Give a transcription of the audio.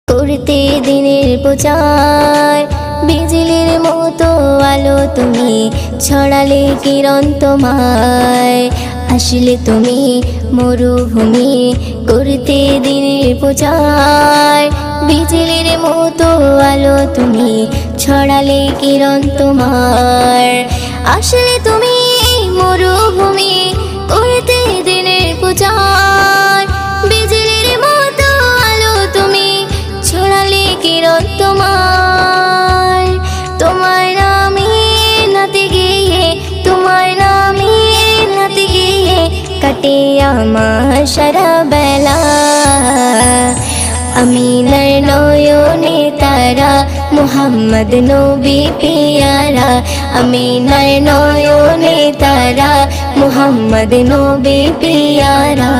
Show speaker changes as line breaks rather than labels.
করতে দিনের প্রচার, বিজলির মতো আলো তুমি, ছড়ালে কিরণ তোমায়। আসলে তুমি মরুভূমি, করতে দিনের প্রচার, বিজলির মতো আলো তুমি, ছড়ালে কিরণ তোমার। আসলে তুমি মরুভূমি, করতে দিনের প্রচার, বিজলির মতো আলো তুমি, ছড়ালে কিরণ তোমার। তোমার নামে নাতে গিয়ে, তোমার নামে নাতে গিয়ে কাটে আমার সারা বেলা। আমিনার নয়নে তারা, মুহাম্মদ নবী পিয়ারা। আমিনার নয়নে তারা, মুহাম্মদ নবী পিয়ারা।